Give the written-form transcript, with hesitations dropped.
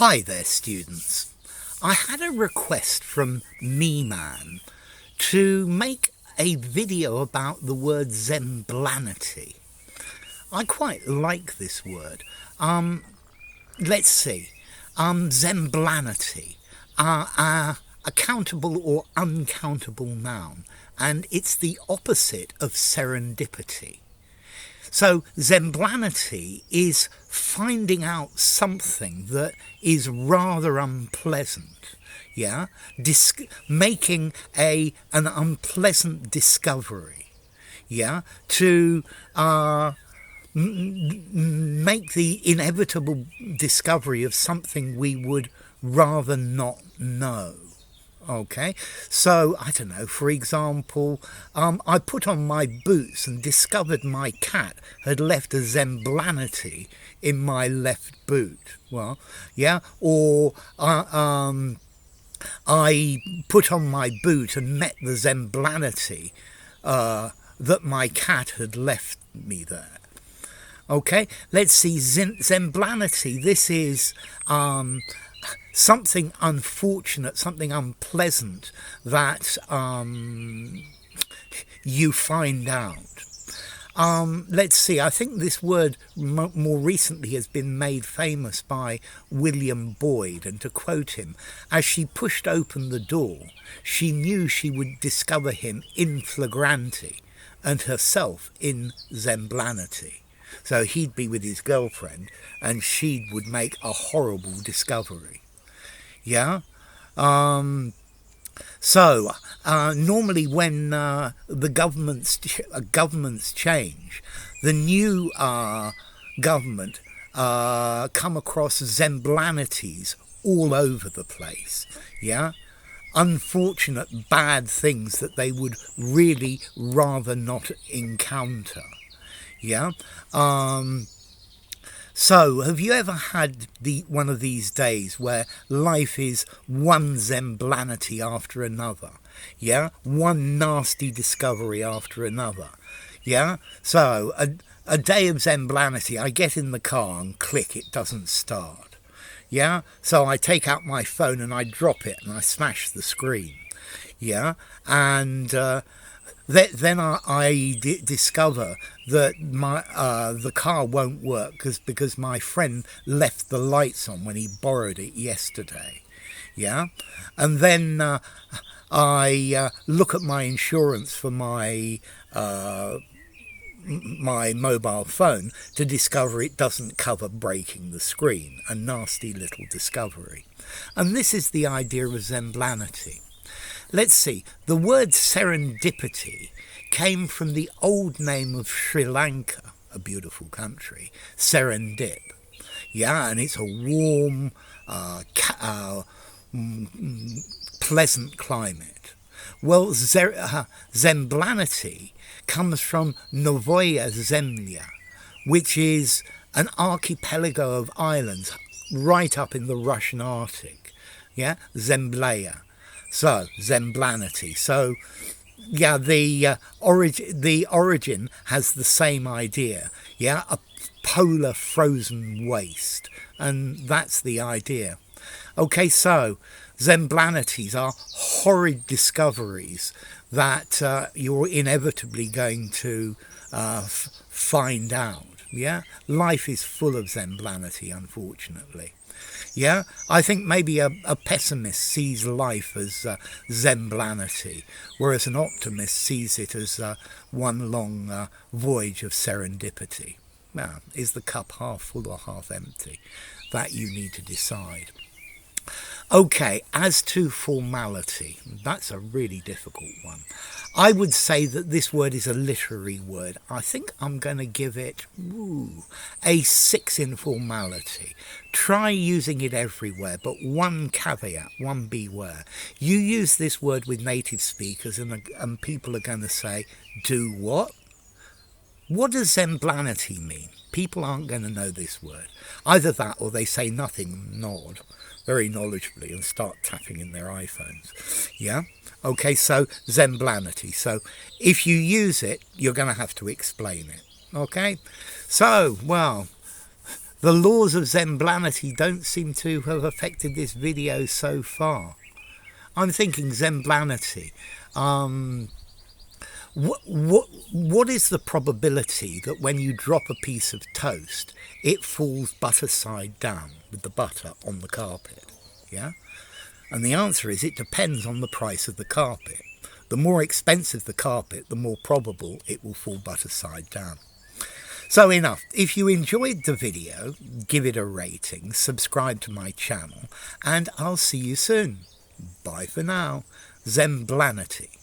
Hi there, students. I had a request from Me-Man to make a video about the word Zemblanity. I quite like this word. Let's see. Zemblanity, a countable or uncountable noun, and it's the opposite of serendipity. So Zemblanity is finding out something that is rather unpleasant, making an unpleasant discovery, to make the inevitable discovery of something we would rather not know. Okay, so I don't know, for example, I put on my boots and discovered my cat had left a Zemblanity in my left boot. Well, or I put on my boot and met the Zemblanity that my cat had left me there. Okay, let's see, Zemblanity, this is something unfortunate, something unpleasant that you find out. Let's see, I think this word more recently has been made famous by William Boyd, and to quote him, as she pushed open the door, she knew she would discover him in flagranti and herself in Zemblanity. So he'd be with his girlfriend and she would make a horrible discovery. Normally when the governments change, the new government come across Zemblanities all over the place. Unfortunate bad things that they would really rather not encounter. So, have you ever had one of these days where life is one Zemblanity after another? One nasty discovery after another. So, a day of Zemblanity, I get in the car and click, it doesn't start. So I take out my phone and I drop it and I smash the screen. And then I discover that the car won't work because my friend left the lights on when he borrowed it yesterday. And then I look at my insurance for my mobile phone to discover it doesn't cover breaking the screen. A nasty little discovery. And this is the idea of Zemblanity. Let's see, the word serendipity came from the old name of Sri Lanka, a beautiful country, Serendip. And it's a warm, pleasant climate. Well, Zemblanity comes from Novoya Zemlya, which is an archipelago of islands right up in the Russian Arctic. Zemblaya. So, Zemblanity. So, the origin has the same idea. A polar frozen waste. And that's the idea. Okay, so, Zemblanities are horrid discoveries that you're inevitably going to find out. Life is full of Zemblanity, unfortunately. I think maybe a pessimist sees life as Zemblanity, whereas an optimist sees it as one long voyage of serendipity. Now, is the cup half full or half empty? That you need to decide. Okay, as to formality, that's a really difficult one. I would say that this word is a literary word. I think I'm going to give it a 6 in formality. Try using it everywhere, but one caveat, one beware. You use this word with native speakers and people are going to say, do what? What does Zemblanity mean? People aren't going to know this word. Either that or they say nothing, nod very knowledgeably and start tapping in their iPhones. Okay, so Zemblanity. So if you use it, you're going to have to explain it. Okay? So, well, The laws of Zemblanity don't seem to have affected this video so far. I'm thinking Zemblanity. What is the probability that when you drop a piece of toast, it falls butter side down with the butter on the carpet? Yeah? And the answer is it depends on the price of the carpet. The more expensive the carpet, the more probable it will fall butter side down. So enough. If you enjoyed the video, give it a rating, subscribe to my channel, and I'll see you soon. Bye for now. Zemblanity.